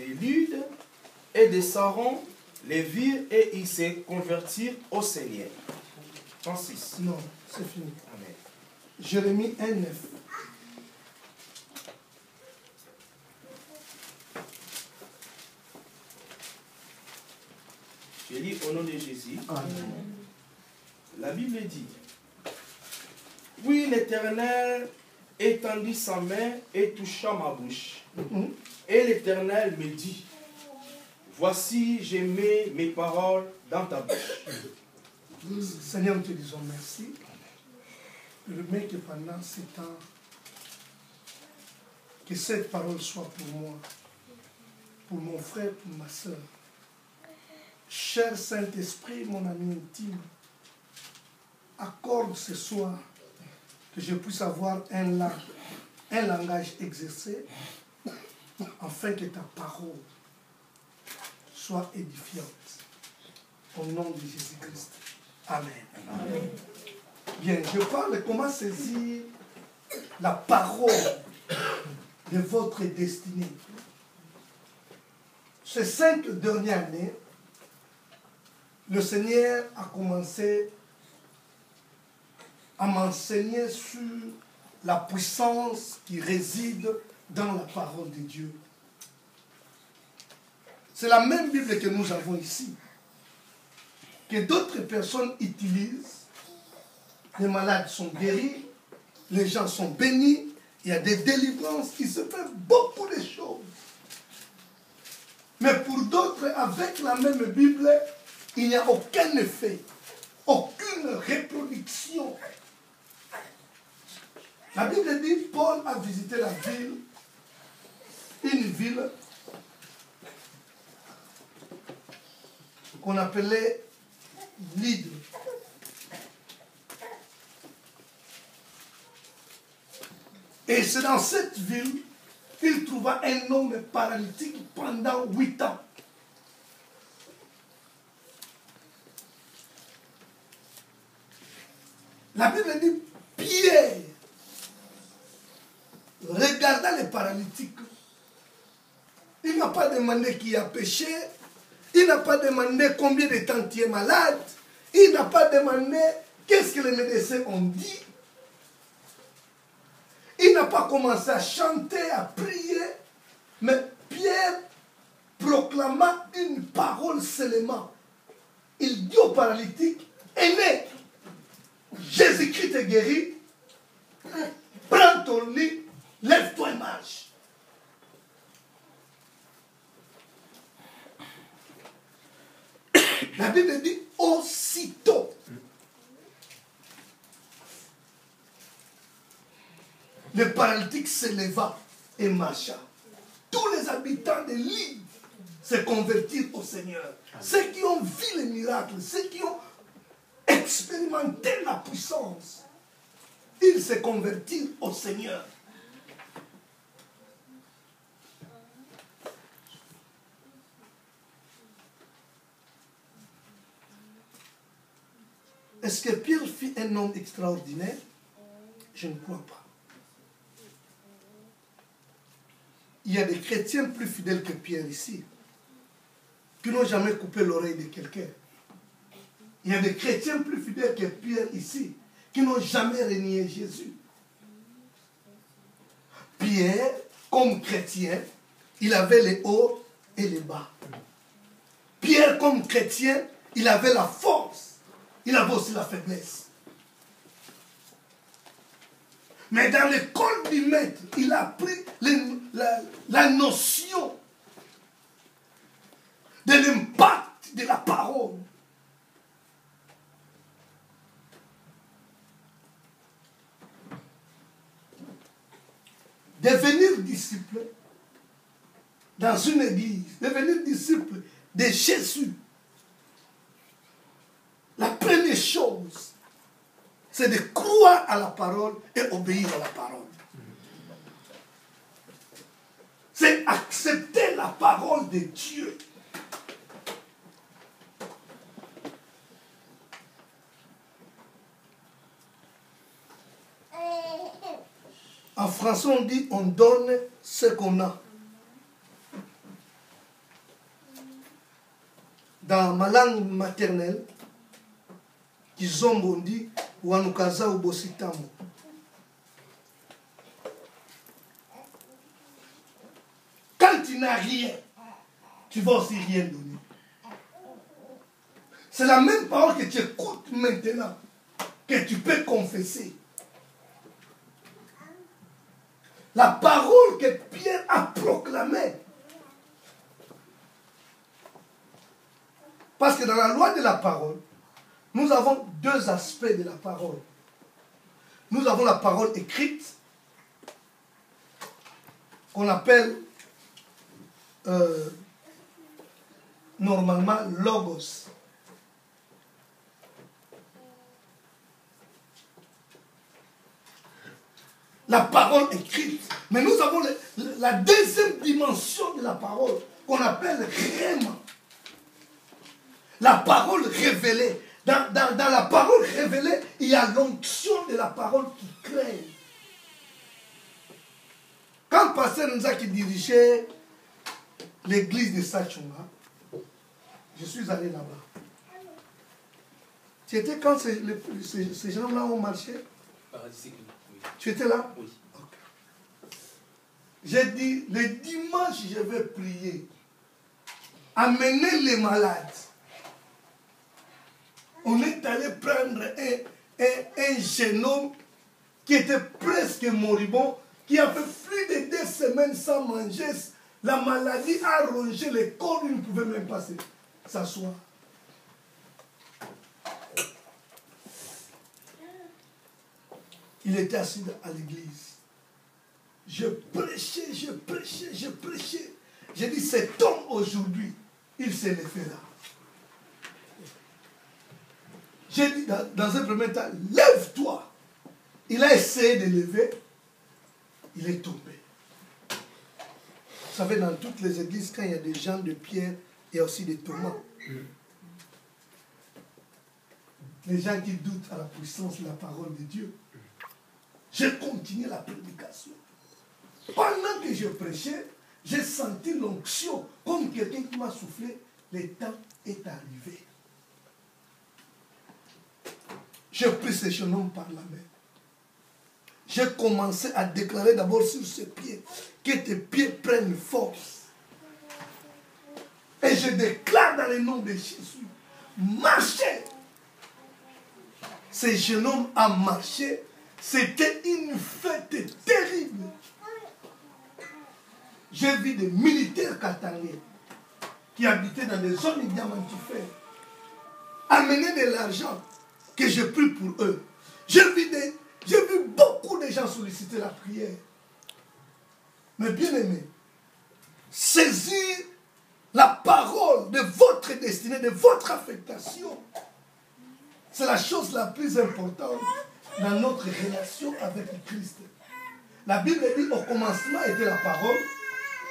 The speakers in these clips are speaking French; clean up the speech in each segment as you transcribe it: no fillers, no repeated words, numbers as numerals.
de Lude et de Saron les virent et ils se convertirent au Seigneur. 36. Non, c'est fini. Amen. Jérémie 1,9. Je lis au nom de Jésus. Amen. La Bible dit, puis l'Éternel étendit sa main et toucha ma bouche. Et l'Éternel me dit, voici, j'ai mis mes paroles dans ta bouche. Seigneur, nous te disons merci. Permets que pendant ces temps, que cette parole soit pour moi, pour mon frère, pour ma soeur. Cher Saint-Esprit, mon ami intime, accorde ce soir que je puisse avoir un langage exercé, afin que ta parole soit édifiante. Au nom de Jésus-Christ. Amen. Amen. Bien, je parle comment saisir la parole de votre destinée. Ces 5 dernières années, le Seigneur a commencé à m'enseigner sur la puissance qui réside dans la parole de Dieu. C'est la même Bible que nous avons ici, que d'autres personnes utilisent. Les malades sont guéris, les gens sont bénis, il y a des délivrances, il se fait beaucoup de choses. Mais pour d'autres, avec la même Bible, il n'y a aucun effet, aucune reproduction. La Bible dit, Paul a visité la ville, une ville qu'on appelait Lyde. Et c'est dans cette ville qu'il trouva un homme paralytique pendant 8 ans. La Bible dit, Pierre regarda les paralytiques. Il n'a pas demandé qui a péché. Il n'a pas demandé combien de temps tu es malade. Il n'a pas demandé qu'est-ce que les médecins ont dit. Il n'a pas commencé à chanter, à prier. Mais Pierre proclama une parole seulement. Il dit au paralytique, aîné, Jésus-Christ te guérit. Prends ton lit, lève-toi et marche. La Bible dit aussitôt. Le paralytique se leva et marcha. Tous les habitants de l'île se convertirent au Seigneur. Ceux qui ont vu les miracles, ceux qui ont expérimenté la puissance, ils se convertirent au Seigneur. Est-ce que Pierre fut un homme extraordinaire? Je ne crois pas. Il y a des chrétiens plus fidèles que Pierre ici, qui n'ont jamais coupé l'oreille de quelqu'un. Il y a des chrétiens plus fidèles que Pierre ici, qui n'ont jamais renié Jésus. Pierre, comme chrétien, il avait les hauts et les bas. Pierre, comme chrétien, il avait la force. Il avait aussi la faiblesse. Mais dans l'école du maître, il a appris la notion de l'impact de la parole. Devenir disciple dans une église, devenir disciple de Jésus. La première chose, c'est de croire à la parole et obéir à la parole. C'est accepter la parole de Dieu. En français, on dit on donne ce qu'on a. dans ma langue maternelle, Kizombondi, Wanukaza ou Bositamo. Quand tu n'as rien, tu vas aussi rien donner. C'est la même parole que tu écoutes maintenant, que tu peux confesser. La parole que Pierre a proclamée. Parce que dans la loi de la parole, nous avons deux aspects de la parole. Nous avons la parole écrite, qu'on appelle normalement logos. La parole écrite. Mais nous avons la deuxième dimension de la parole, qu'on appelle réma. La parole révélée. Dans la parole révélée, il y a l'onction de la parole qui crée. Quand Pasteur Nzaki dirigeait l'église de Sachunga, je suis allé là-bas. Tu étais quand ces gens-là ont marché? Tu étais là? Oui. Okay. J'ai dit, le dimanche, je vais prier. Amener les malades. On est allé prendre un jeune homme qui était presque moribond, qui a fait plus de 2 semaines sans manger. La maladie a rongé le corps, il ne pouvait même pas s'asseoir. Il était assis à l'église. Je prêchais, je prêchais, je prêchais. J'ai dit, cet homme aujourd'hui, il se lèvera. J'ai dit dans un premier temps, lève-toi. Il a essayé de lever, il est tombé. Vous savez, dans toutes les églises, quand il y a des gens de pierre, il y a aussi des Thomas. Les gens qui doutent à la puissance de la parole de Dieu. J'ai continué la prédication. Pendant que je prêchais, j'ai senti l'onction, comme quelqu'un qui m'a soufflé, le temps est arrivé. J'ai pris ce jeune homme par la main. J'ai commencé à déclarer d'abord sur ses pieds, que tes pieds prennent force. Et je déclare dans le nom de Jésus, marchez. Ce jeune homme a marché. C'était une fête terrible. J'ai vu des militaires katangais qui habitaient dans des zones diamantifères amener de l'argent que j'ai pris pour eux. J'ai vu beaucoup de gens solliciter la prière. Mais bien aimé, saisir la parole de votre destinée, de votre affectation, c'est la chose la plus importante dans notre relation avec Christ. La Bible dit au commencement était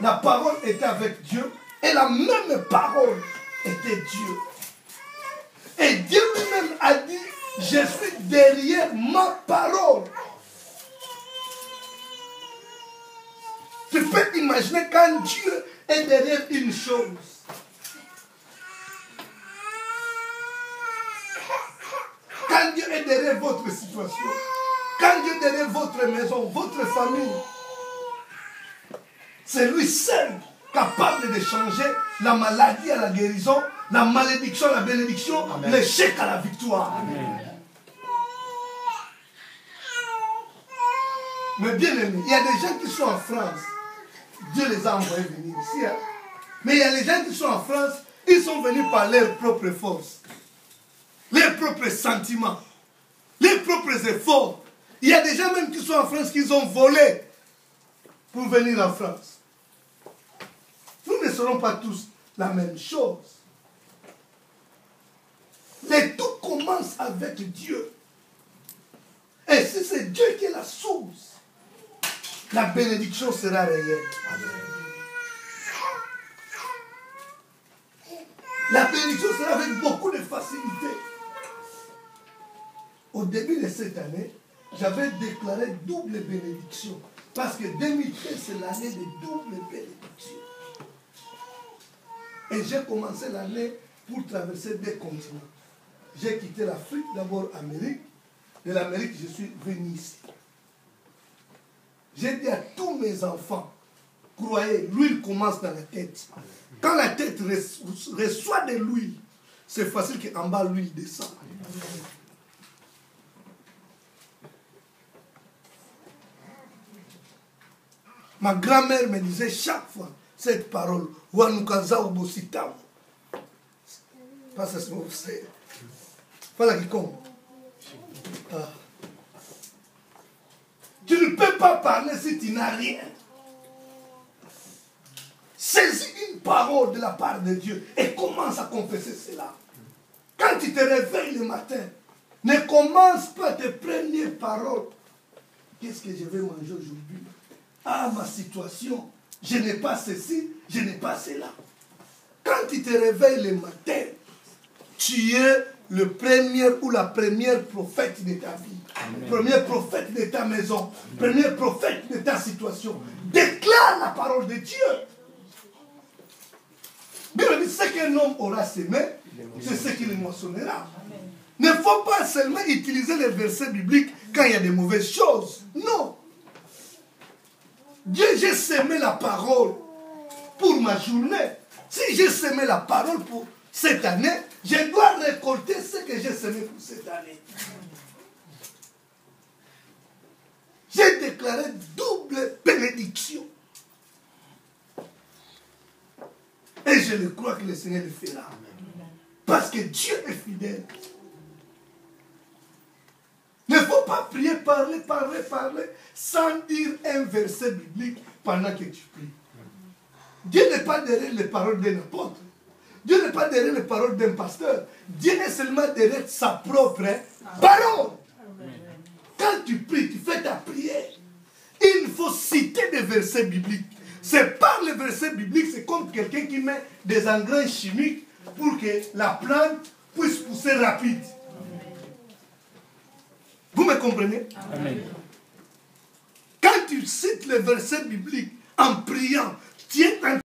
la parole était avec Dieu, et la même parole était Dieu. Et Dieu lui-même a dit, je suis derrière ma parole. Tu peux imaginer quand Dieu est derrière une chose. Quand Dieu est derrière votre situation, quand Dieu est derrière votre maison, votre famille, c'est lui seul capable de changer la maladie à la guérison, la malédiction à la bénédiction, l'échec à la victoire. Amen. Mais bien aimé, il y a des gens qui sont en France. Dieu les a envoyés venir ici. Hein? Mais il y a des gens qui sont en France, ils sont venus par leurs propres forces, leurs propres sentiments, leurs propres efforts. Il y a des gens même qui sont en France qui ont volé pour venir en France. Nous ne serons pas tous la même chose. Mais tout commence avec Dieu. Et si c'est Dieu qui est la source, la bénédiction sera réelle. Amen. La bénédiction sera avec beaucoup de facilité. Au début de cette année, j'avais déclaré double bénédiction. Parce que 2013, c'est l'année de double bénédiction. Et j'ai commencé l'année pour traverser des continents. J'ai quitté l'Afrique, d'abord Amérique. De l'Amérique, je suis venu ici. J'ai dit à tous mes enfants, croyez, l'huile commence dans la tête. Quand la tête reçoit de l'huile, c'est facile qu'en bas l'huile descend. Ma grand-mère me disait chaque fois cette parole, Wanukaza Ubositamu. Pas ça, c'est. Voilà qui compte. Ah. Tu ne peux pas parler si tu n'as rien. Saisis une parole de la part de Dieu et commence à confesser cela. Quand tu te réveilles le matin, ne commence pas tes premières paroles. Qu'est-ce que je vais manger aujourd'hui? Ah, ma situation, je n'ai pas ceci, je n'ai pas cela. Quand tu te réveilles le matin, tu es le premier ou la première prophète de ta vie. Amen. Premier prophète de ta maison. Premier prophète de ta situation. Déclare la parole de Dieu. Bible dit, ce qu'un homme aura semé, c'est ce qu'il moissonnera. Il ne faut pas seulement utiliser les versets bibliques quand il y a des mauvaises choses. Non. Dieu, j'ai semé la parole pour ma journée. Si j'ai semé la parole pour cette année, je dois récolter ce que j'ai semé pour cette année. J'ai déclaré double bénédiction. Et je le crois que le Seigneur le fera. Parce que Dieu est fidèle. Il ne faut pas prier, parler sans dire un verset biblique pendant que tu pries. Dieu n'est pas derrière les paroles d'un apôtre. Dieu n'est pas derrière les paroles d'un pasteur. Dieu est seulement derrière sa propre parole. Quand tu pries, tu fais ta prière. Il faut citer des versets bibliques. C'est par les versets bibliques, c'est comme quelqu'un qui met des engrais chimiques pour que la plante puisse pousser rapide. Vous me comprenez? Amen. Quand tu cites les versets bibliques en priant, tu es en